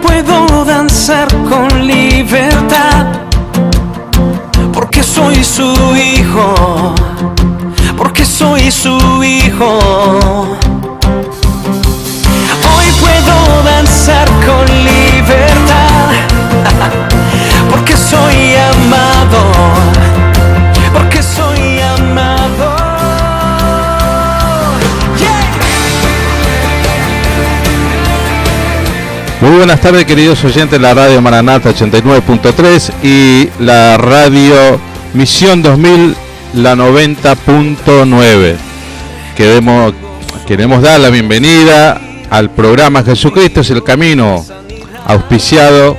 puedo danzar con libertad, porque soy su hijo, porque soy su hijo. Hoy puedo danzar con libertad, porque soy amado, porque soy amado. Muy buenas tardes, queridos oyentes de la radio Maranata 89.3 y la radio Misión 2000, la 90.9. Queremos dar la bienvenida al programa Jesucristo es el Camino, auspiciado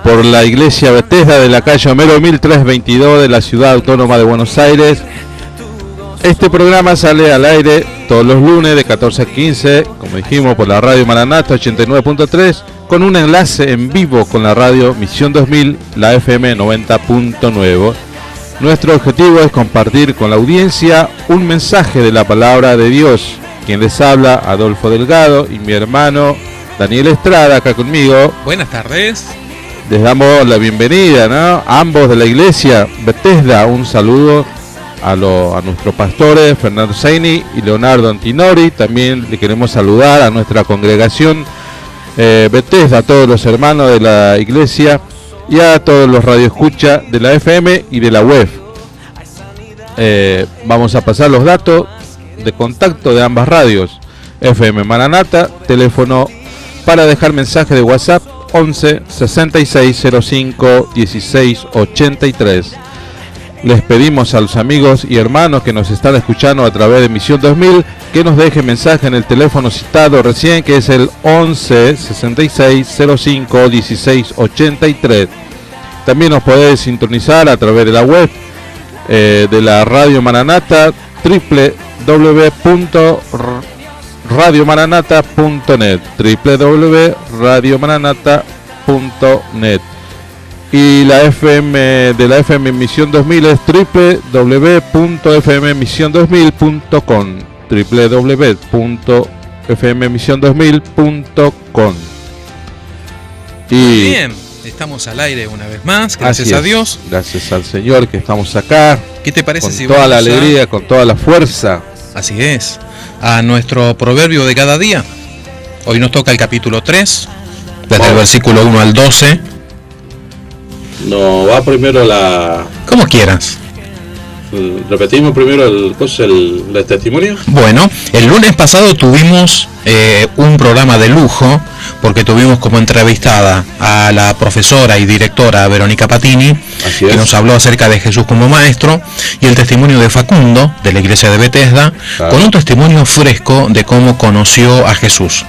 por la Iglesia Bethesda de la calle Homero 1322 de la Ciudad Autónoma de Buenos Aires. Este programa sale al aire todos los lunes de 14 a 15, como dijimos, por la radio Maranata 89.3, con un enlace en vivo con la radio Misión 2000, la FM 90.9. Nuestro objetivo es compartir con la audiencia un mensaje de la palabra de Dios. Quien les habla, Adolfo Delgado, y mi hermano Daniel Estrada, acá conmigo. Buenas tardes. Les damos la bienvenida, ¿no? Ambos de la iglesia Bethesda. Un saludo a nuestros pastores Fernando Zaini y Leonardo Antinori. También le queremos saludar a nuestra congregación Bethesda, a todos los hermanos de la iglesia y a todos los radioescuchas de la FM y de la web. Vamos a pasar los datos de contacto de ambas radios. FM Maranata, teléfono para dejar mensaje de WhatsApp 11 66 05 16 83. Les pedimos a los amigos y hermanos que nos están escuchando a través de Misión 2000 que nos dejen mensaje en el teléfono citado recién, que es el 11 66 05 16 83. También nos podés sintonizar a través de la web de la Radio Maranata, www.radiomaranata.net, www.radiomaranata.net. Y la FM de la FM Misión 2000 es www.fmmision2000.com, www.fmmision2000.com. Muy bien, estamos al aire una vez más, gracias a Dios. Gracias al Señor que estamos acá. ¿Qué te parece si con toda la vamos alegría, con toda la fuerza? Así es, a nuestro proverbio de cada día. Hoy nos toca el capítulo 3, desde el versículo 1 al 12. No, va primero la... Como quieras. Repetimos primero el testimonio. Bueno, el lunes pasado tuvimos un programa de lujo, porque tuvimos como entrevistada a la profesora y directora Verónica Patini, que nos habló acerca de Jesús como maestro, y el testimonio de Facundo, de la iglesia de Bethesda, con un testimonio fresco de cómo conoció a Jesús.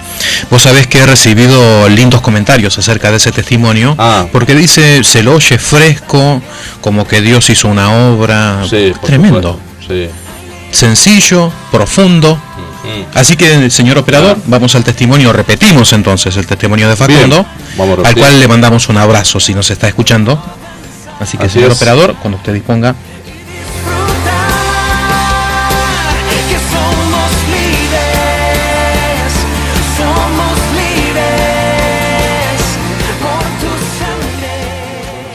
Vos sabés que he recibido lindos comentarios acerca de ese testimonio, porque dice, se lo oye fresco, como que Dios hizo una obra tremendo, sencillo, profundo. Así que, señor operador, vamos al testimonio. Repetimos entonces el testimonio de Facundo, al cual le mandamos un abrazo si nos está escuchando. Así que, señor operador, cuando usted disponga.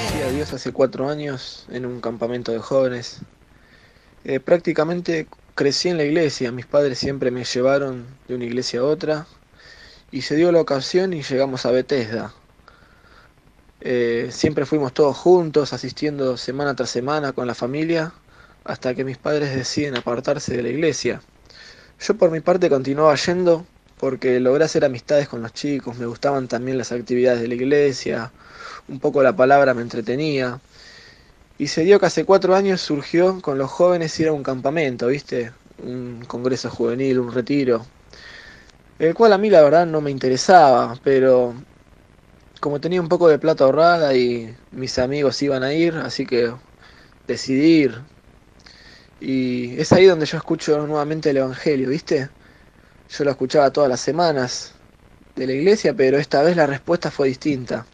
Conocí a Dios hace 4 años en un campamento de jóvenes. Prácticamente crecí en la iglesia, mis padres siempre me llevaron de una iglesia a otra y se dio la ocasión y llegamos a Bethesda. Siempre fuimos todos juntos, asistiendo semana tras semana con la familia, hasta que mis padres deciden apartarse de la iglesia. Yo por mi parte continuaba yendo porque logré hacer amistades con los chicos, me gustaban también las actividades de la iglesia, un poco la palabra me entretenía. Y se dio que hace 4 años surgió con los jóvenes ir a un campamento, ¿viste? Un congreso juvenil, un retiro. El cual a mí la verdad no me interesaba, pero como tenía un poco de plata ahorrada y mis amigos iban a ir, así que decidí ir. Y es ahí donde yo escucho nuevamente el Evangelio, ¿viste? Yo lo escuchaba todas las semanas de la iglesia, pero esta vez la respuesta fue distinta.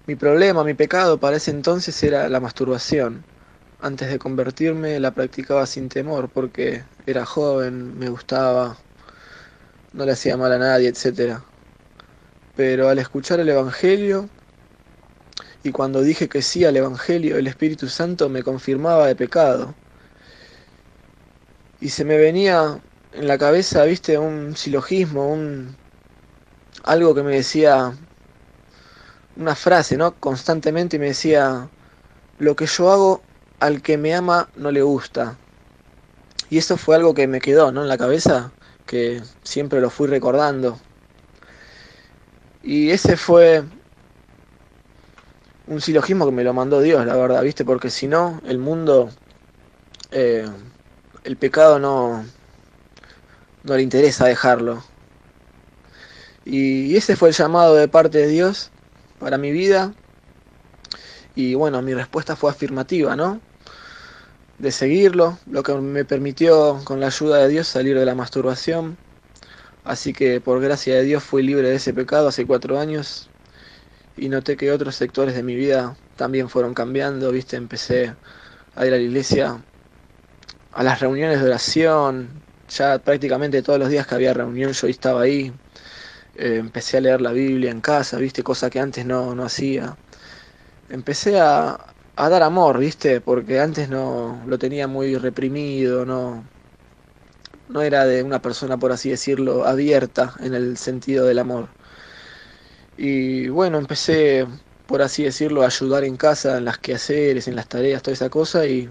Mi problema, mi pecado para ese entonces era la masturbación. Antes de convertirme la practicaba sin temor porque era joven, me gustaba, no le hacía mal a nadie, etc. pero al escuchar el Evangelio y cuando dije que sí al Evangelio, el Espíritu Santo me confirmaba de pecado. Y se me venía en la cabeza, viste, un silogismo, algo que me decía, una frase, ¿no? Constantemente me decía, lo que yo hago al que me ama no le gusta. Y eso fue algo que me quedó, ¿no? En la cabeza, que siempre lo fui recordando. Y ese fue un silogismo que me lo mandó Dios, la verdad, ¿viste? Porque si no, el mundo, el pecado no le interesa dejarlo. Y ese fue el llamado de parte de Dios para mi vida. Y bueno, mi respuesta fue afirmativa, ¿no? De seguirlo, lo que me permitió con la ayuda de Dios salir de la masturbación. Así que por gracia de Dios fui libre de ese pecado hace 4 años. Y noté que otros sectores de mi vida también fueron cambiando, ¿viste? Empecé a ir a la iglesia, a las reuniones de oración. Ya prácticamente todos los días que había reunión yo estaba ahí. Empecé a leer la Biblia en casa, ¿viste? Cosa que antes no hacía. Empecé a dar amor, ¿viste? Porque antes no lo tenía muy reprimido, no era de una persona, por así decirlo, abierta en el sentido del amor. Y bueno, empecé, por así decirlo, a ayudar en casa, en las quehaceres, en las tareas, toda esa cosa. Y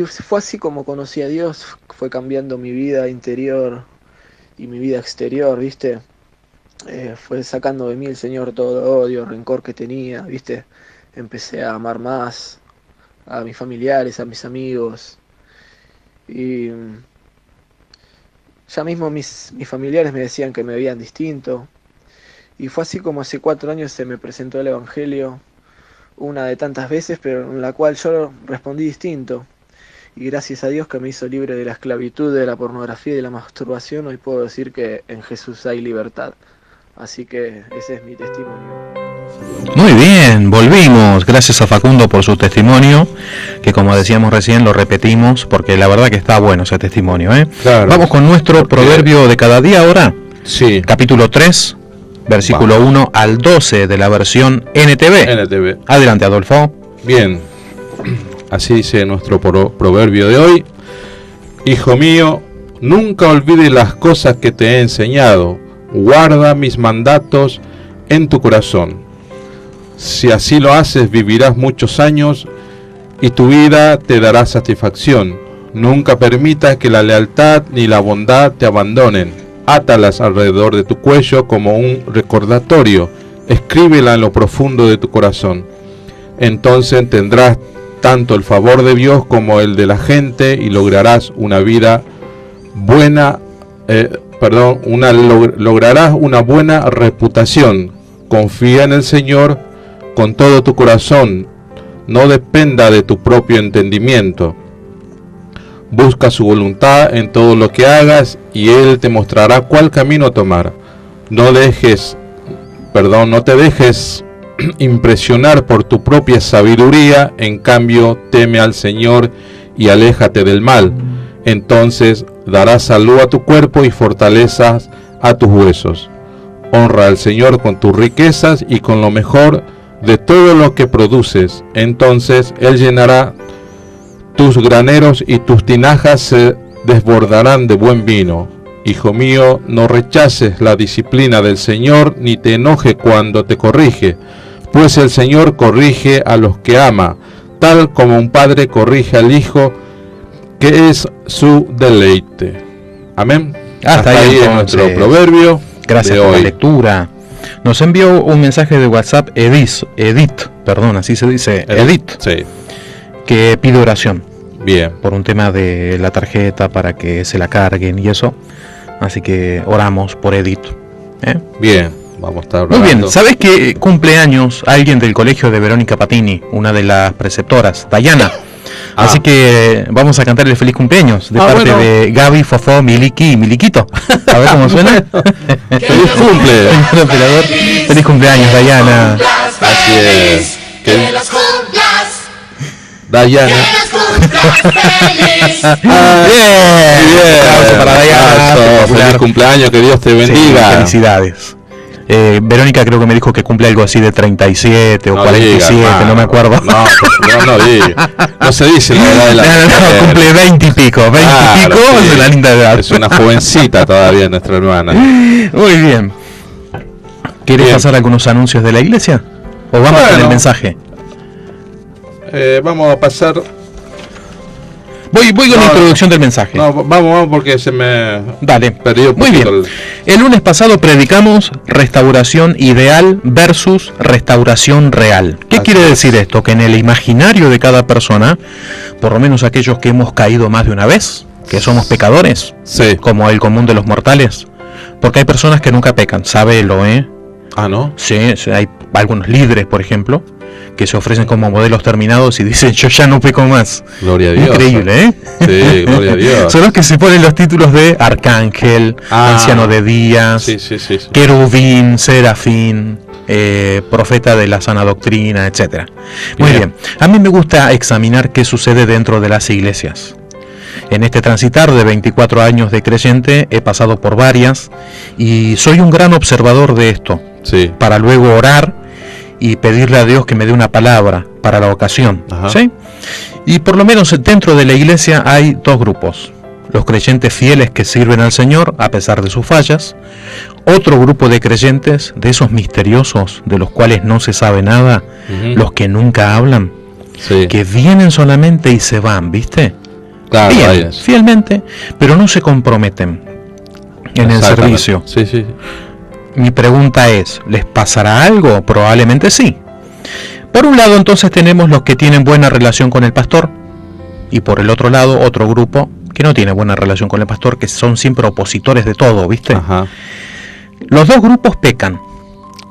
fue así como conocí a Dios, fue cambiando mi vida interior y mi vida exterior, ¿viste? Fue sacando de mí el Señor todo odio, rencor que tenía, ¿viste? Empecé a amar más a mis familiares, a mis amigos. Y ya mismo mis familiares me decían que me veían distinto. Y fue así como hace 4 años se me presentó el Evangelio, una de tantas veces, pero en la cual yo respondí distinto. Y gracias a Dios que me hizo libre de la esclavitud, de la pornografía y de la masturbación, hoy puedo decir que en Jesús hay libertad. Así que ese es mi testimonio. Muy bien, volvimos. Gracias a Facundo por su testimonio, que como decíamos recién lo repetimos, porque la verdad que está bueno ese testimonio, ¿eh? Claro. Vamos con nuestro proverbio de cada día ahora. Sí. Capítulo 3, versículo 1 al 12 de la versión NTV. Adelante, Adolfo. Bien, así dice nuestro proverbio de hoy. Hijo mío, nunca olvides las cosas que te he enseñado. Guarda mis mandatos en tu corazón. Si así lo haces, vivirás muchos años y tu vida te dará satisfacción. Nunca permitas que la lealtad ni la bondad te abandonen. Átalas alrededor de tu cuello como un recordatorio. Escríbela en lo profundo de tu corazón. Entonces tendrás tanto el favor de Dios como el de la gente y lograrás una vida buena. Lograrás una buena reputación. Confía en el Señor con todo tu corazón. No dependa de tu propio entendimiento. Busca su voluntad en todo lo que hagas y Él te mostrará cuál camino tomar. No te dejes impresionar por tu propia sabiduría. En cambio, teme al Señor y aléjate del mal. Entonces darás salud a tu cuerpo y fortalezas a tus huesos. Honra al Señor con tus riquezas y con lo mejor de todo lo que produces. Entonces Él llenará tus graneros y tus tinajas se desbordarán de buen vino. Hijo mío, no rechaces la disciplina del Señor, ni te enoje cuando te corrige, pues el Señor corrige a los que ama, tal como un padre corrige al hijo, que es su deleite. Amén. Hasta ahí es nuestro proverbio. Gracias por la lectura. Nos envió un mensaje de WhatsApp Edith, así se dice, Edith, sí, que pide oración. Bien. Por un tema de la tarjeta para que se la carguen y eso. Así que oramos por Edith. Bien, vamos a estar orando. Muy bien, ¿sabes que cumpleaños alguien del colegio de Verónica Patini, una de las preceptoras, Dayana? Así que vamos a cantar el feliz cumpleaños de parte de Gaby, Fofó, Miliki y Miliquito. A ver cómo suena. ¡Feliz cumple! ¡Feliz cumpleaños, Dayana! Así es. Que los cumplas. Dayana. Que los cumplas feliz. Bien. Bien. Aplauso para Dayana. Feliz cumpleaños, que Dios te bendiga. Sí, felicidades. Verónica creo que me dijo que cumple algo así de 37 o 47, diga, no me acuerdo. No diga. No se dice la edad de la no, cumple 20 y pico. 20 y pico sí, es una linda edad. Es una jovencita todavía nuestra hermana. Muy bien. ¿Quieres pasar algunos anuncios de la iglesia? ¿O vamos con el mensaje? Vamos a pasar. Voy con la introducción del mensaje. No, vamos porque se me perdió un poquito. Muy bien. El lunes pasado predicamos restauración ideal versus restauración real. ¿Qué quiere decir esto? Que en el imaginario de cada persona, por lo menos aquellos que hemos caído más de una vez, que somos pecadores, sí, como el común de los mortales, porque hay personas que nunca pecan, sábelo, ¿eh? Ah, ¿no? Sí, hay algunos líderes, por ejemplo, que se ofrecen como modelos terminados y dicen yo ya no peco más. Gloria a Dios. Increíble, ¿eh? Sí, gloria a Dios. Son los que se ponen los títulos de arcángel, anciano de días, sí. querubín, serafín, profeta de la sana doctrina, etcétera. Muy bien. A mí me gusta examinar qué sucede dentro de las iglesias. En este transitar de 24 años de creyente he pasado por varias y soy un gran observador de esto, sí, para luego orar y pedirle a Dios que me dé una palabra para la ocasión. ¿Sí? Y por lo menos dentro de la iglesia hay dos grupos: los creyentes fieles que sirven al Señor a pesar de sus fallas, otro grupo de creyentes, de esos misteriosos de los cuales no se sabe nada, los que nunca hablan, sí, que vienen solamente y se van, ¿viste? Claro, bien, fielmente, pero no se comprometen en el servicio. Sí. Mi pregunta es, ¿les pasará algo? Probablemente sí. Por un lado, entonces tenemos los que tienen buena relación con el pastor, y por el otro lado, otro grupo que no tiene buena relación con el pastor, que son siempre opositores de todo, ¿viste? Ajá. Los dos grupos pecan,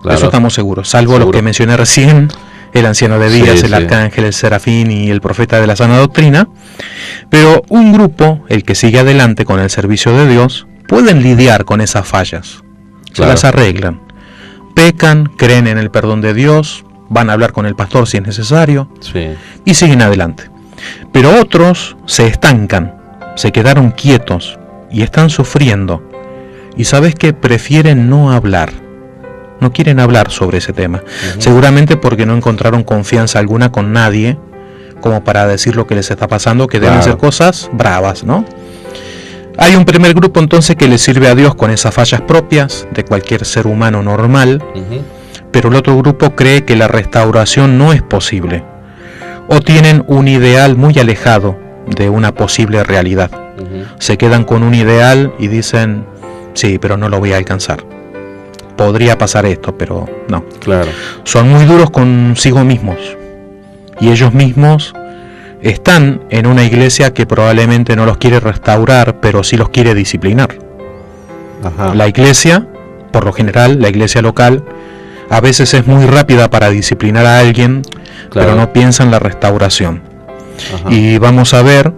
claro, eso estamos seguros, salvo los que mencioné recién, el anciano de días, el arcángel, el serafín y el profeta de la sana doctrina. Pero un grupo, el que sigue adelante con el servicio de Dios, pueden lidiar con esas fallas. Se las arreglan. Pecan, creen en el perdón de Dios, van a hablar con el pastor si es necesario, y siguen adelante. Pero otros se estancan, se quedaron quietos y están sufriendo. Y sabes que prefieren no hablar. No quieren hablar sobre ese tema, seguramente porque no encontraron confianza alguna con nadie como para decir lo que les está pasando, que deben ser cosas bravas, ¿no? Hay un primer grupo entonces que le sirve a Dios con esas fallas propias de cualquier ser humano normal, pero el otro grupo cree que la restauración no es posible, o tienen un ideal muy alejado de una posible realidad. Se quedan con un ideal y dicen, sí, pero no lo voy a alcanzar. Podría pasar esto, pero no. Claro. Son muy duros consigo mismos. Y ellos mismos están en una iglesia que probablemente no los quiere restaurar, pero sí los quiere disciplinar. Ajá. La iglesia, por lo general, la iglesia local, a veces es muy rápida para disciplinar a alguien, pero no piensa en la restauración. Ajá. Y vamos a ver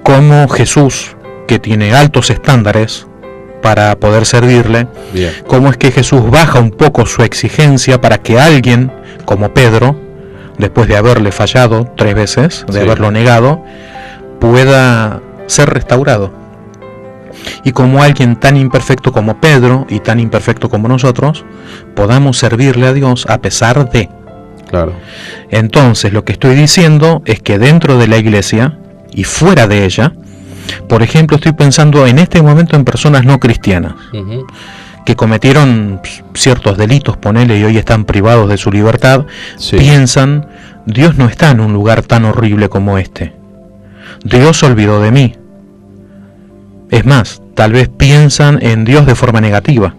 cómo Jesús, que tiene altos estándares para poder servirle, cómo es que Jesús baja un poco su exigencia para que alguien como Pedro, después de haberle fallado 3 veces, de haberlo negado, pueda ser restaurado. Y como alguien tan imperfecto como Pedro y tan imperfecto como nosotros, podamos servirle a Dios a pesar de. Claro. Entonces lo que estoy diciendo es que dentro de la iglesia y fuera de ella, por ejemplo, estoy pensando en este momento en personas no cristianas, que cometieron ciertos delitos, ponele, y hoy están privados de su libertad, piensan, Dios no está en un lugar tan horrible como este. Dios se olvidó de mí. Es más, tal vez piensan en Dios de forma negativa.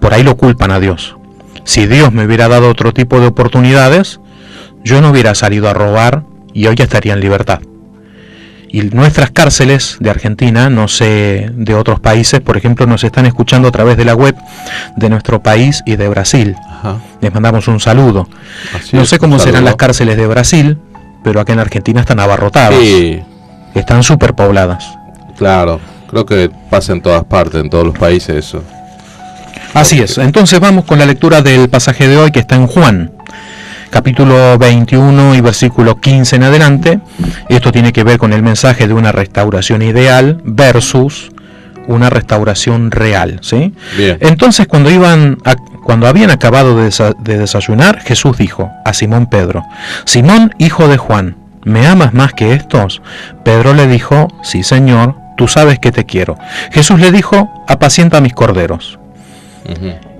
Por ahí lo culpan a Dios. Si Dios me hubiera dado otro tipo de oportunidades, yo no hubiera salido a robar y hoy ya estaría en libertad. Y nuestras cárceles de Argentina, no sé de otros países, por ejemplo, nos están escuchando a través de la web de nuestro país y de Brasil. Les mandamos un saludo. No sé cómo serán las cárceles de Brasil, pero acá en Argentina están abarrotadas. Están superpobladas. Claro, creo que pasa en todas partes, en todos los países eso. Así es. Entonces vamos con la lectura del pasaje de hoy, que está en Juan, capítulo 21 y versículo 15 en adelante. Esto tiene que ver con el mensaje de una restauración ideal versus una restauración real, ¿sí? Bien. Entonces cuando habían acabado de desayunar, Jesús dijo a Simón Pedro: Simón, hijo de Juan, ¿me amas más que estos? Pedro le dijo: sí, Señor, tú sabes que te quiero. Jesús le dijo: apacienta mis corderos.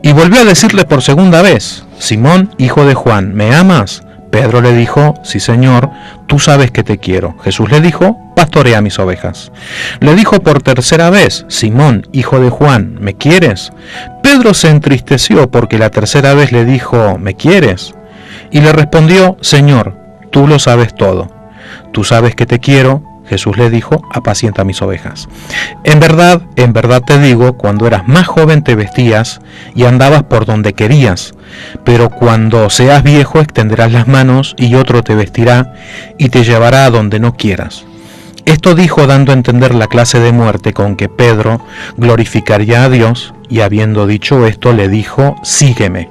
Y volvió a decirle por segunda vez: Simón, hijo de Juan, ¿me amas? Pedro le dijo: sí, Señor, tú sabes que te quiero. Jesús le dijo: pastorea mis ovejas. Le dijo por tercera vez: Simón, hijo de Juan, ¿me quieres? Pedro se entristeció porque la tercera vez le dijo: ¿me quieres? Y le respondió: Señor, tú lo sabes todo. Tú sabes que te quiero. Jesús le dijo: apacienta mis ovejas. En verdad te digo, cuando eras más joven te vestías y andabas por donde querías, pero cuando seas viejo extenderás las manos y otro te vestirá y te llevará a donde no quieras. Esto dijo dando a entender la clase de muerte con que Pedro glorificaría a Dios, y habiendo dicho esto le dijo: sígueme.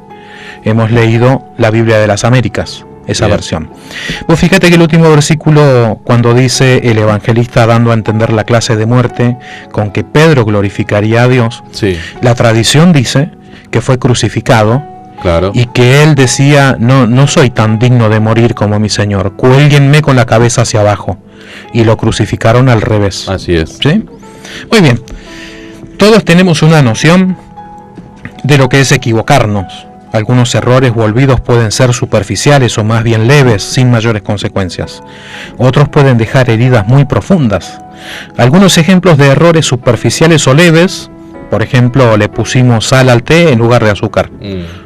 Hemos leído la Biblia de las Américas, esa Bien. versión. Pues fíjate que el último versículo, cuando dice el evangelista dando a entender la clase de muerte con que Pedro glorificaría a Dios, Sí, la tradición dice que fue crucificado claro. y que él decía: no soy tan digno de morir como mi Señor, cuélguenme con la cabeza hacia abajo. Y lo crucificaron al revés. Así es. ¿Sí? Muy bien. Todos tenemos una noción de lo que es equivocarnos. Algunos errores u olvidos pueden ser superficiales o más bien leves, sin mayores consecuencias. Otros pueden dejar heridas muy profundas. Algunos ejemplos de errores superficiales o leves: por ejemplo, le pusimos sal al té en lugar de azúcar.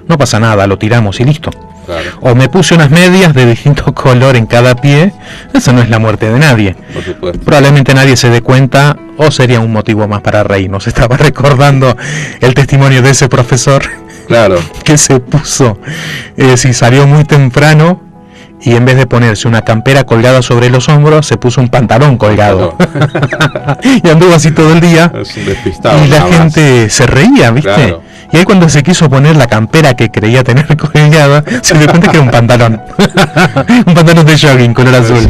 No pasa nada, lo tiramos y listo. Claro, O me puse unas medias de distinto color en cada pie. Eso no es la muerte de nadie. por supuesto. Probablemente nadie se dé cuenta, o sería un motivo más para reírnos. Estaba recordando el testimonio de ese profesor Claro, que se puso, si salió muy temprano y en vez de ponerse una campera colgada sobre los hombros, se puso un pantalón colgado. Y anduvo así todo el día. es un despistado. Y la nada más. gente se reía, ¿viste? Claro. Y él, cuando se quiso poner la campera que creía tener colgada, se dio cuenta que era un pantalón. Un pantalón de jogging color azul.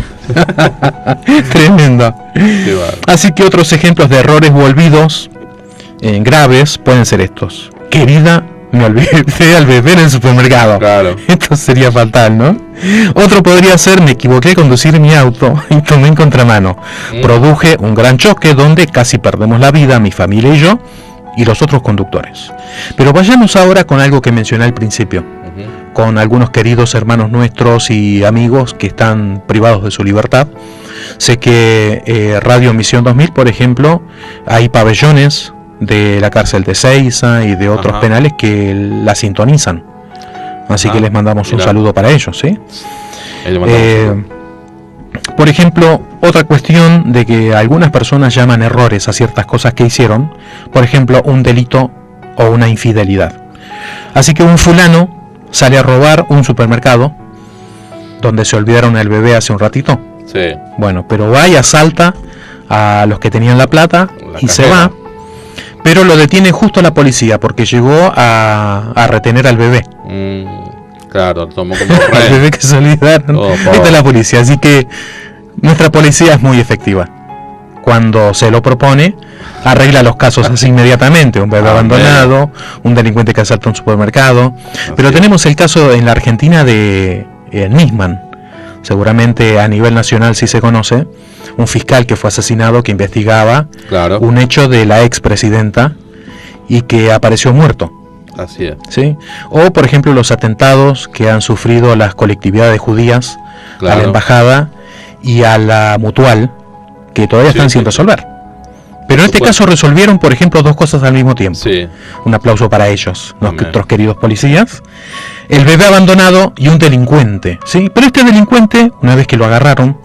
Tremendo. Qué bárbaro. Así que otros ejemplos de errores u olvidos graves pueden ser estos: querida, me olvidé al bebé en el supermercado. Claro. Esto sería fatal, ¿no? Otro podría ser: me equivoqué al conducir mi auto y tomé en contramano. Produje un gran choque donde casi perdemos la vida, mi familia y yo, y los otros conductores. Pero vayamos ahora con algo que mencioné al principio, con algunos queridos hermanos nuestros y amigos que están privados de su libertad. Sé que Radio Misión 2000, por ejemplo, hay pabellones de la cárcel de Seiza y de otros Ajá. penales que la sintonizan. Así Ah, que les mandamos un mirá. saludo para ellos, ¿sí? Ahí le mandamos Eh, por ejemplo, otra cuestión de que algunas personas llaman errores a ciertas cosas que hicieron, por ejemplo, un delito o una infidelidad. Así que un fulano sale a robar un supermercado donde se olvidaron el bebé hace un ratito. Sí, Bueno, pero va y asalta a los que tenían la plata La y se cajera. va, pero lo detiene justo la policía porque llegó a retener al bebé. claro, tomó como Al rehén. bebé que se olvidaron. Oh, Ahí está pobre. la policía, así que nuestra policía es muy efectiva. Cuando se lo propone, arregla los casos así inmediatamente. Un bebé Ah, abandonado, un delincuente que asalta un supermercado. Pero es. tenemos el caso en la Argentina de Nisman. Seguramente a nivel nacional sí se conoce. Un fiscal que fue asesinado, que investigaba Claro, un hecho de la expresidenta y que apareció muerto. así es. ¿Sí? O por ejemplo los atentados que han sufrido las colectividades judías a la Claro. embajada y a la mutual, que todavía Sí, están sí, sin sí. resolver. Pero en este supuesto. caso resolvieron, por ejemplo, dos cosas al mismo tiempo. Sí, Un aplauso para ellos, Amén. nuestros queridos policías. El bebé abandonado y un delincuente, ¿sí? Pero este delincuente, una vez que lo agarraron,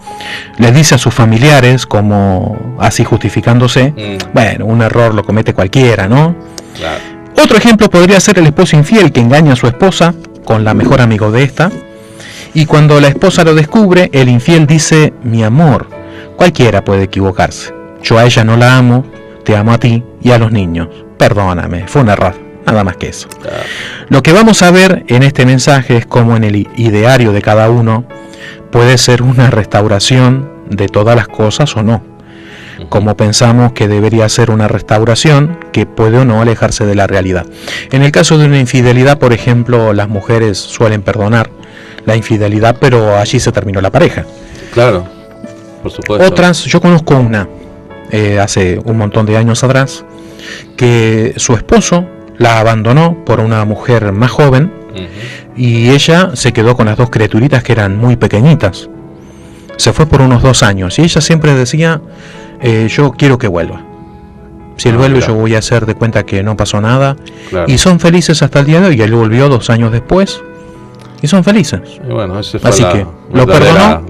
les dice a sus familiares, como así justificándose, bueno, un error lo comete cualquiera, ¿no? claro. Otro ejemplo podría ser el esposo infiel que engaña a su esposa con la mejor amigo de esta, y cuando la esposa lo descubre, el infiel dice: mi amor, cualquiera puede equivocarse. Yo a ella no la amo, te amo a ti y a los niños. Perdóname, fue un error, nada más que eso. Claro. Lo que vamos a ver en este mensaje es cómo en el ideario de cada uno puede ser una restauración de todas las cosas o no. como pensamos que debería ser una restauración que puede o no alejarse de la realidad. En el caso de una infidelidad, por ejemplo, las mujeres suelen perdonar la infidelidad, pero allí se terminó la pareja. Claro, por supuesto. Otras, yo conozco una, hace un montón de años atrás, que su esposo la abandonó por una mujer más joven, y ella se quedó con las dos criaturitas que eran muy pequeñitas. Se fue por unos 2 años y ella siempre decía, yo quiero que vuelva. Si él vuelve, yo voy a hacer de cuenta que no pasó nada. Claro. Y son felices hasta el día de hoy. Él volvió 2 años después y son felices. Y bueno, ese fue Así que lo perdonó.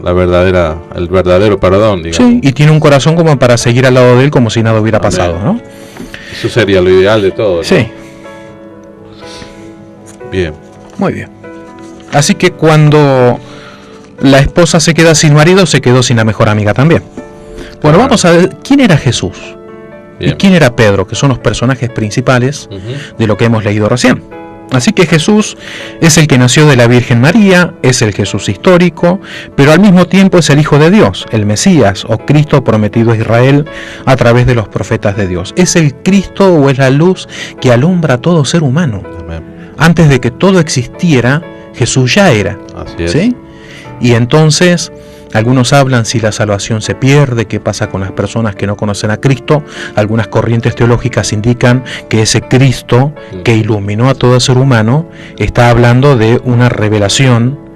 El verdadero perdón, digamos. Sí, y tiene un corazón como para seguir al lado de él como si nada hubiera pasado, ¿no? Eso sería lo ideal de todo, ¿no? Sí. Bien. Muy bien. Así que cuando la esposa se queda sin marido, se quedó sin la mejor amiga también. Bueno, vamos a ver quién era Jesús. Bien. Y quién era Pedro, que son los personajes principales de lo que hemos leído recién. Así que Jesús es el que nació de la Virgen María, es el Jesús histórico, pero al mismo tiempo es el Hijo de Dios, el Mesías o Cristo prometido a Israel a través de los profetas de Dios. Es el Cristo o es la luz que alumbra a todo ser humano. Amén. Antes de que todo existiera, Jesús ya era. Así es. ¿Sí? Y entonces, algunos hablan si la salvación se pierde, qué pasa con las personas que no conocen a Cristo. Algunas corrientes teológicas indican que ese Cristo que iluminó a todo ser humano está hablando de una revelación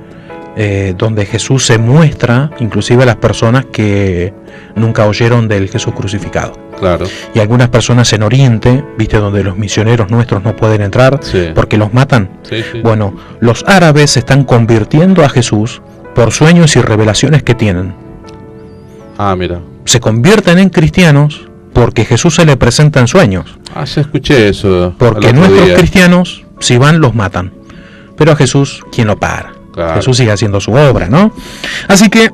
donde Jesús se muestra inclusive a las personas que nunca oyeron del Jesús crucificado. Claro. Y algunas personas en Oriente, viste, donde los misioneros nuestros no pueden entrar porque los matan. Sí, sí. Bueno, los árabes se están convirtiendo a Jesús por sueños y revelaciones que tienen. Ah, mira. Se convierten en cristianos porque Jesús se le presenta en sueños. Ah, ya escuché eso. Porque el otro nuestros día. cristianos, si van, los matan. Pero a Jesús, ¿quién lo para? Claro. Jesús sigue haciendo su obra, ¿no? Así que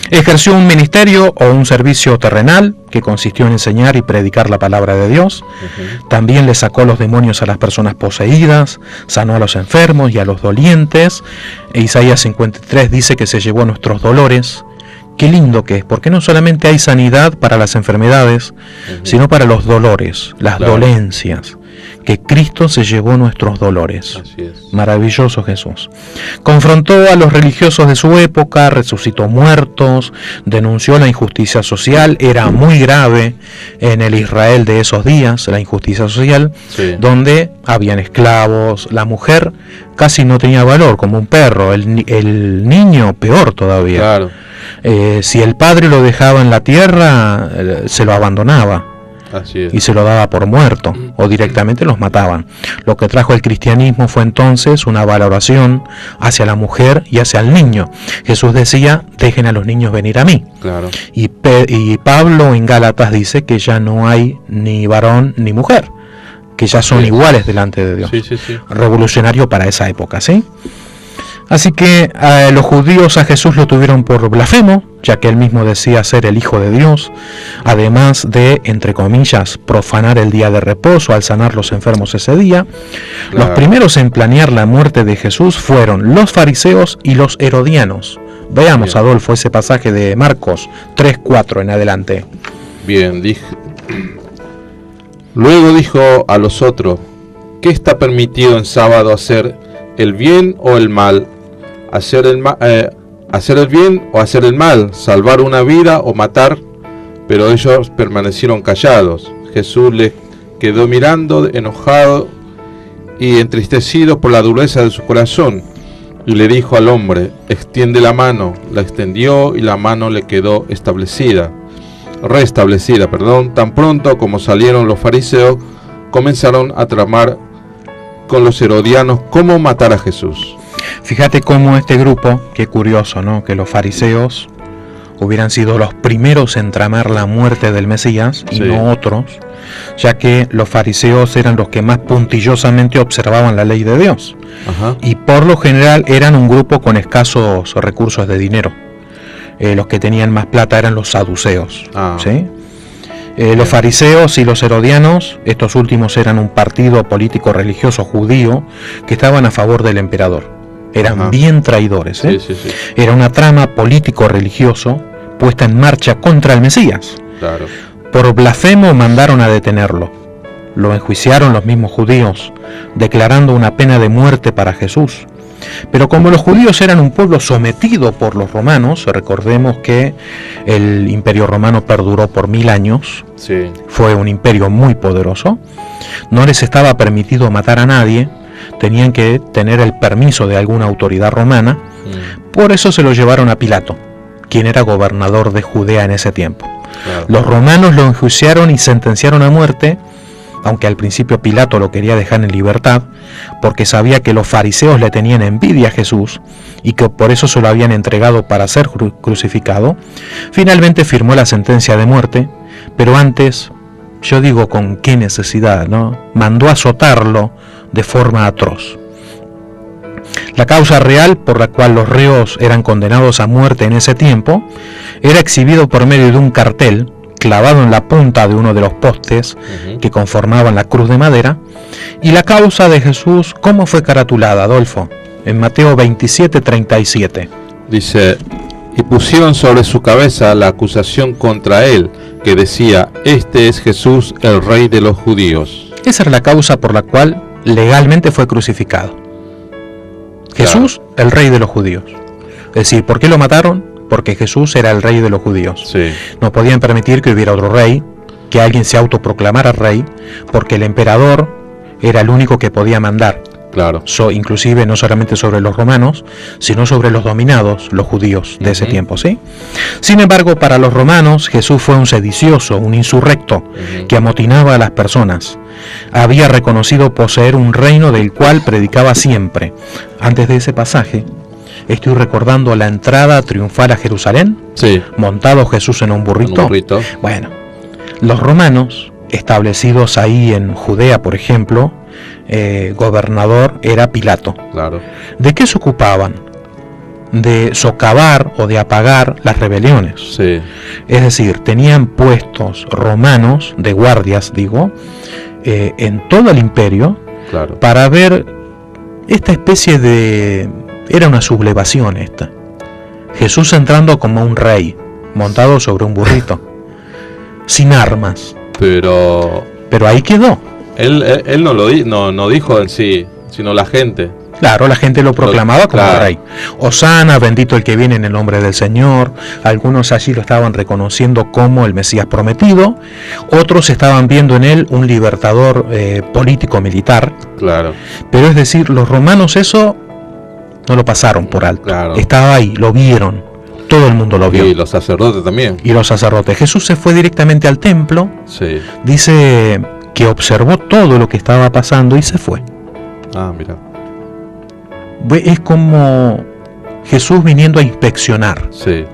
ejerció un ministerio o un servicio terrenal que consistió en enseñar y predicar la palabra de Dios. También le sacó los demonios a las personas poseídas, sanó a los enfermos y a los dolientes. Isaías 53 dice que se llevó nuestros dolores. Qué lindo que es, porque no solamente hay sanidad para las enfermedades, sino para los dolores, las dolencias, que Cristo se llevó nuestros dolores. Así es. Maravilloso Jesús. Confrontó a los religiosos de su época, resucitó muertos, denunció la injusticia social, era muy grave en el Israel de esos días, la injusticia social, donde habían esclavos, la mujer casi no tenía valor, como un perro, el niño peor todavía. Claro. Si el padre lo dejaba en la tierra, se lo abandonaba. Así es. Y se lo daba por muerto o directamente los mataban. Lo que trajo el cristianismo fue entonces una valoración hacia la mujer y hacia el niño. Jesús decía, dejen a los niños venir a mí. Claro. Y Pablo en Gálatas dice que ya no hay ni varón ni mujer, que ya son iguales delante de Dios. Sí, sí, sí. Revolucionario para esa época, ¿sí? Así que los judíos a Jesús lo tuvieron por blasfemo, ya que él mismo decía ser el Hijo de Dios, además de, entre comillas, profanar el día de reposo al sanar los enfermos ese día. Los primeros en planear la muerte de Jesús fueron los fariseos y los herodianos. Veamos, Adolfo, ese pasaje de Marcos 3:4 en adelante. Bien, luego dijo a los otros, ¿qué está permitido en sábado hacer, el bien o el mal? Hacer el bien o hacer el mal, salvar una vida o matar. Pero ellos permanecieron callados. Jesús les quedó mirando, enojado y entristecido por la dureza de su corazón, y le dijo al hombre, extiende la mano. La extendió y la mano le quedó restablecida. Tan pronto como salieron los fariseos, comenzaron a tramar con los herodianos cómo matar a Jesús. Fíjate cómo este grupo, qué curioso, ¿no? Que los fariseos hubieran sido los primeros en tramar la muerte del Mesías y no otros, ya que los fariseos eran los que más puntillosamente observaban la ley de Dios. Y por lo general eran un grupo con escasos recursos de dinero. Los que tenían más plata eran los saduceos, ¿sí? Los fariseos y los herodianos, estos últimos eran un partido político religioso judío que estaban a favor del emperador. Eran bien traidores, ¿eh? Era una trama político-religioso puesta en marcha contra el Mesías. Claro. Por blasfemo mandaron a detenerlo. Lo enjuiciaron los mismos judíos, declarando una pena de muerte para Jesús. Pero como los judíos eran un pueblo sometido por los romanos, recordemos que el imperio romano perduró por 1000 años, Sí. fue un imperio muy poderoso, no les estaba permitido matar a nadie, tenían que tener el permiso de alguna autoridad romana, por eso se lo llevaron a Pilato, quien era gobernador de Judea en ese tiempo. Claro. Los romanos lo enjuiciaron y sentenciaron a muerte, aunque al principio Pilato lo quería dejar en libertad, porque sabía que los fariseos le tenían envidia a Jesús y que por eso se lo habían entregado para ser crucificado. Finalmente firmó la sentencia de muerte, pero antes, yo digo con qué necesidad, ¿no? Mandó azotarlo de forma atroz. La causa real por la cual los reos eran condenados a muerte en ese tiempo era exhibido por medio de un cartel clavado en la punta de uno de los postes que conformaban la cruz de madera. Y la causa de Jesús, ¿cómo fue caratulada, Adolfo? En Mateo 27:37. Dice, y pusieron sobre su cabeza la acusación contra él, que decía, este es Jesús, el Rey de los judíos. Esa era la causa por la cual legalmente fue crucificado. Jesús, el Rey de los judíos. Es decir, ¿por qué lo mataron? Porque Jesús era el Rey de los judíos. Sí. No podían permitir que hubiera otro rey, que alguien se autoproclamara rey, porque el emperador era el único que podía mandar. Claro. Inclusive no solamente sobre los romanos, sino sobre los dominados, los judíos de ese tiempo, ¿sí? Sin embargo, para los romanos, Jesús fue un sedicioso, un insurrecto, que amotinaba a las personas. Había reconocido poseer un reino del cual predicaba siempre. Antes de ese pasaje, estoy recordando la entrada triunfal a Jerusalén, Sí. montado Jesús en un burrito. Un burrito. Bueno, los romanos, establecidos ahí en Judea, por ejemplo, gobernador era Pilato. Claro. ¿De qué se ocupaban? De socavar o de apagar las rebeliones. Sí. Es decir, tenían puestos romanos, de guardias, digo, en todo el imperio, Claro. para ver esta especie de... Era una sublevación esta. Jesús entrando como un rey, montado sobre un burrito, sin armas. Pero Pero ahí quedó. él no dijo en sí, sino la gente. Claro, la gente lo proclamaba como Claro. rey. Hosana, bendito el que viene en el nombre del Señor. Algunos allí lo estaban reconociendo como el Mesías prometido. Otros estaban viendo en él un libertador político-militar. Claro. Pero es decir, los romanos eso no lo pasaron por alto. Claro. Estaba ahí, lo vieron. Todo el mundo lo vio. Y los sacerdotes también. Y los sacerdotes. Jesús se fue directamente al templo. Sí. Dice que observó todo lo que estaba pasando y se fue. Ah, mira. Es como Jesús viniendo a inspeccionar. Sí.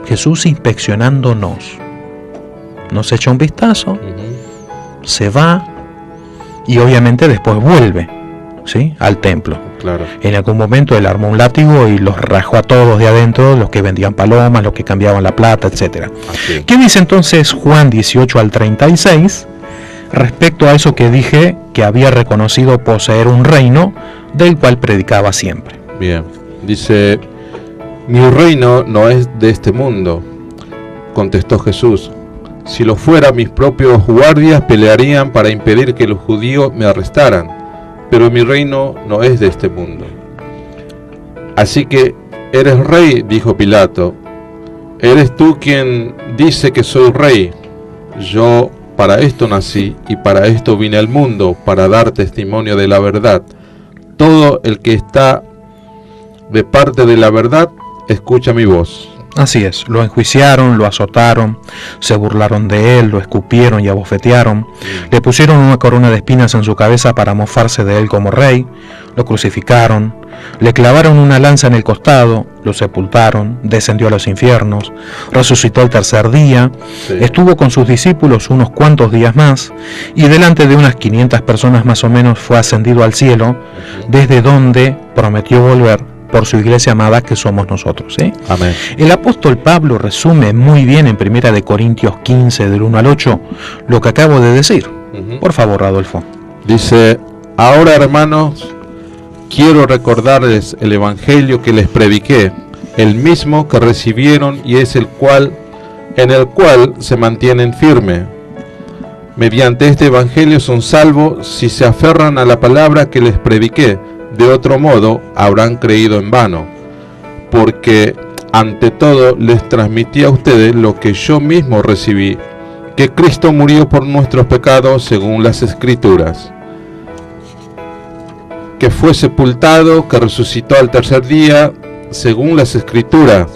Jesús inspeccionándonos. Nos echa un vistazo, se va y obviamente después vuelve, ¿sí?, al templo. Claro. En algún momento él armó un látigo y los rajó a todos de adentro, los que vendían palomas, los que cambiaban la plata, etcétera. Así. ¿Qué dice entonces Juan 18 al 36 respecto a eso que dije, que había reconocido poseer un reino del cual predicaba siempre? Bien. Dice, mi reino no es de este mundo, contestó Jesús. Si lo fuera, mis propios guardias pelearían para impedir que los judíos me arrestaran, pero mi reino no es de este mundo. Así que, ¿eres rey?, dijo Pilato. ¿Eres tú quien dice que soy rey? Yo para esto nací y para esto vine al mundo, para dar testimonio de la verdad. Todo el que está de parte de la verdad, escucha mi voz. Así es, lo enjuiciaron, lo azotaron, se burlaron de él, lo escupieron y abofetearon, le pusieron una corona de espinas en su cabeza para mofarse de él como rey, lo crucificaron, le clavaron una lanza en el costado, lo sepultaron, descendió a los infiernos, resucitó el tercer día, Sí. estuvo con sus discípulos unos cuantos días más y delante de unas 500 personas más o menos fue ascendido al cielo, desde donde prometió volver por su iglesia amada que somos nosotros, ¿sí? Amén. El apóstol Pablo resume muy bien en 1 de Corintios 15 del 1 al 8 lo que acabo de decir. Por favor, Adolfo. Dice, ahora hermanos, quiero recordarles el evangelio que les prediqué, el mismo que recibieron y es el cual en el cual se mantienen firme. Mediante este evangelio son salvos si se aferran a la palabra que les prediqué. De otro modo habrán creído en vano, porque ante todo les transmití a ustedes lo que yo mismo recibí, que Cristo murió por nuestros pecados según las Escrituras, que fue sepultado, que resucitó al tercer día según las Escrituras,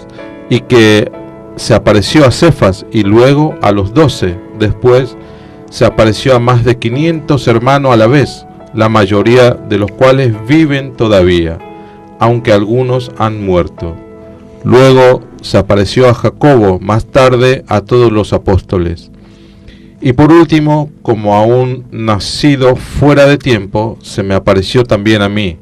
y que se apareció a Cefas y luego a los 12. Después se apareció a más de 500 hermanos a la vez, la mayoría de los cuales viven todavía, aunque algunos han muerto. Luego se apareció a Jacobo, más tarde a todos los apóstoles. Y por último, como a un nacido fuera de tiempo, se me apareció también a mí.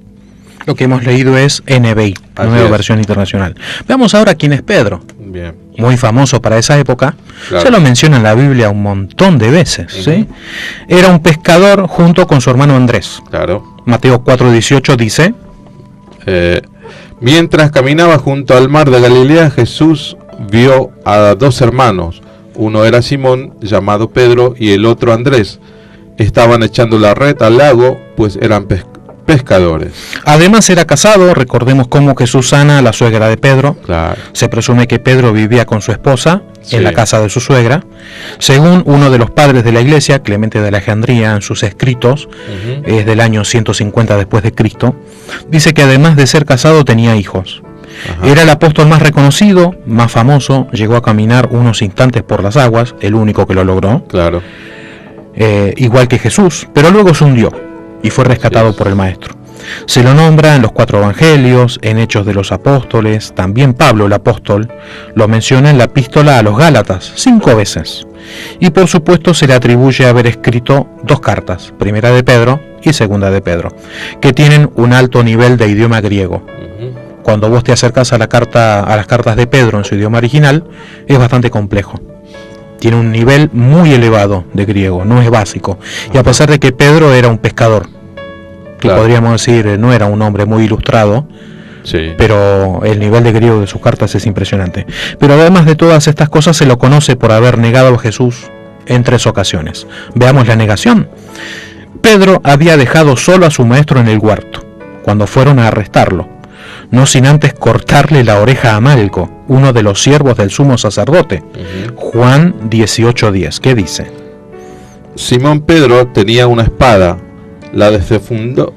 Lo que hemos leído es NBI, Nueva Versión Internacional. Veamos ahora quién es Pedro. Bien. Muy famoso para esa época. Claro. Se lo menciona en la Biblia un montón de veces. ¿Sí? Era un pescador junto con su hermano Andrés. Claro. Mateo 4:18 dice: mientras caminaba junto al mar de Galilea, Jesús vio a dos hermanos. Uno era Simón, llamado Pedro, y el otro Andrés. Estaban echando la red al lago, pues eran pescadores. Además era casado. Recordemos cómo Jesús sana a la suegra de Pedro. Claro. Se presume que Pedro vivía con su esposa Sí. en la casa de su suegra. Según uno de los padres de la iglesia, Clemente de Alejandría, en sus escritos, es del año 150 después de Cristo, dice que además de ser casado tenía hijos. Ajá. Era el apóstol más reconocido, más famoso, llegó a caminar unos instantes por las aguas, el único que lo logró, Claro. igual que Jesús, pero luego se hundió y fue rescatado Sí. por el Maestro. Se lo nombra en los 4 evangelios, en Hechos de los Apóstoles, también Pablo el apóstol lo menciona en la epístola a los Gálatas 5 veces. Y por supuesto se le atribuye haber escrito 2 cartas, primera de Pedro y segunda de Pedro, que tienen un alto nivel de idioma griego. Cuando vos te acercas a las cartas de Pedro en su idioma original, es bastante complejo. Tiene un nivel muy elevado de griego, no es básico. Y a pesar de que Pedro era un pescador, que Claro. podríamos decir no era un hombre muy ilustrado, Sí. pero el nivel de griego de sus cartas es impresionante. Pero además de todas estas cosas, se lo conoce por haber negado a Jesús en 3 ocasiones. Veamos la negación. Pedro había dejado solo a su maestro en el huerto, cuando fueron a arrestarlo, no sin antes cortarle la oreja a Malco, uno de los siervos del sumo sacerdote. Juan 18:10, ¿qué dice? Simón Pedro tenía una espada, la desenfundó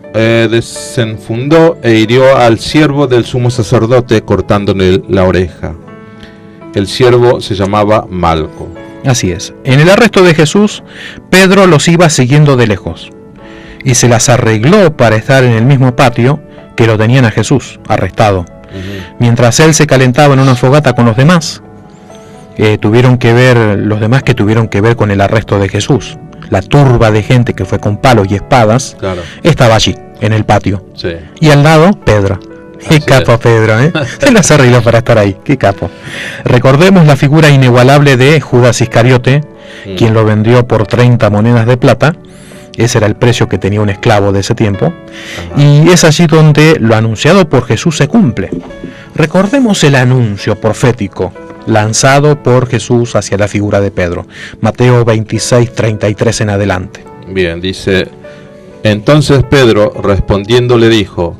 e hirió al siervo del sumo sacerdote cortándole la oreja. El siervo se llamaba Malco. Así es. En el arresto de Jesús, Pedro los iba siguiendo de lejos y se las arregló para estar en el mismo patio que lo tenían a Jesús arrestado. Mientras él se calentaba en una fogata con los demás, tuvieron que ver con el arresto de Jesús. La turba de gente que fue con palos y espadas Claro. estaba allí, en el patio. Sí. Y al lado, Pedro. Qué Así capo es. Pedro, ¿eh? Se las arregló para estar ahí, qué capo. Recordemos la figura inigualable de Judas Iscariote, quien lo vendió por 30 monedas de plata. Ese era el precio que tenía un esclavo de ese tiempo. Y es allí donde lo anunciado por Jesús se cumple. Recordemos el anuncio profético lanzado por Jesús hacia la figura de Pedro. Mateo 26:33 en adelante. Bien, dice: entonces Pedro respondiendo le dijo: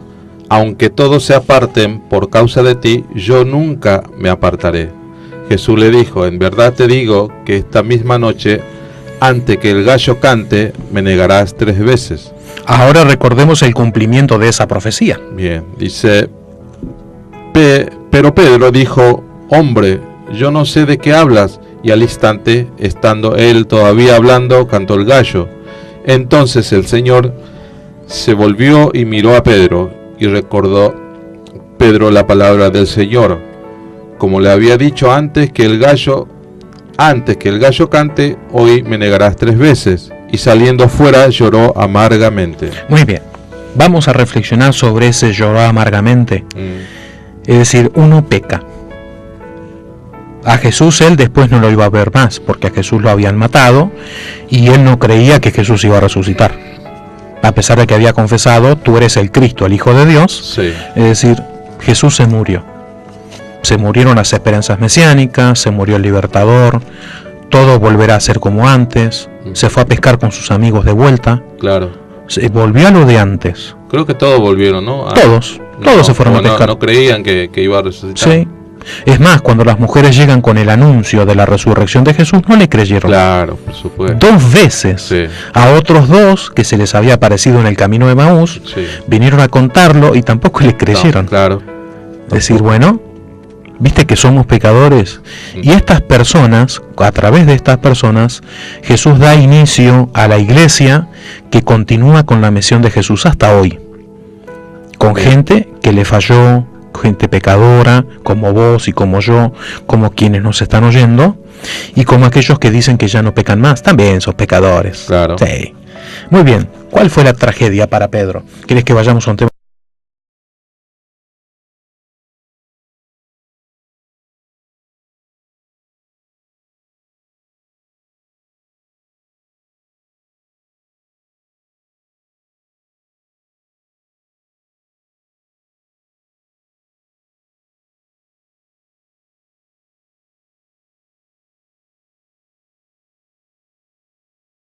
aunque todos se aparten por causa de ti, yo nunca me apartaré. Jesús le dijo: en verdad te digo que esta misma noche, antes que el gallo cante, me negarás 3 veces. Ahora recordemos el cumplimiento de esa profecía. Bien, dice: pero Pedro dijo: hombre, yo no sé de qué hablas. Y al instante, estando él todavía hablando, cantó el gallo. Entonces el Señor se volvió y miró a Pedro, y recordó Pedro la palabra del Señor, como le había dicho antes que el gallo cante, hoy me negarás 3 veces. Y saliendo fuera lloró amargamente. Muy bien, vamos a reflexionar sobre ese lloró amargamente. Es decir, uno peca. A Jesús él después no lo iba a ver más, porque a Jesús lo habían matado y él no creía que Jesús iba a resucitar. A pesar de que había confesado: tú eres el Cristo, el Hijo de Dios. Sí. Es decir, Jesús se murió. se murieron las esperanzas mesiánicas, se murió el libertador, todo volverá a ser como antes, se fue a pescar con sus amigos de vuelta, Claro. se volvió a lo de antes. Creo que todos volvieron, ¿no? Todos se fueron a pescar. No creían que iba a resucitar. Sí. Es más, cuando las mujeres llegan con el anuncio de la resurrección de Jesús, no le creyeron. Claro, por supuesto. 2 veces. Sí. A otros 2 que se les había aparecido en el camino de Maús, Sí. vinieron a contarlo y tampoco le creyeron. No, claro. Decir, bueno, viste que somos pecadores. Y estas personas, a través de estas personas, Jesús da inicio a la iglesia que continúa con la misión de Jesús hasta hoy. Con Bien. gente que le falló, gente pecadora, como vos y como yo, como quienes nos están oyendo, y como aquellos que dicen que ya no pecan más, también sos pecadores. Claro. Sí. Muy bien, ¿cuál fue la tragedia para Pedro? ¿Querés que vayamos a un tema?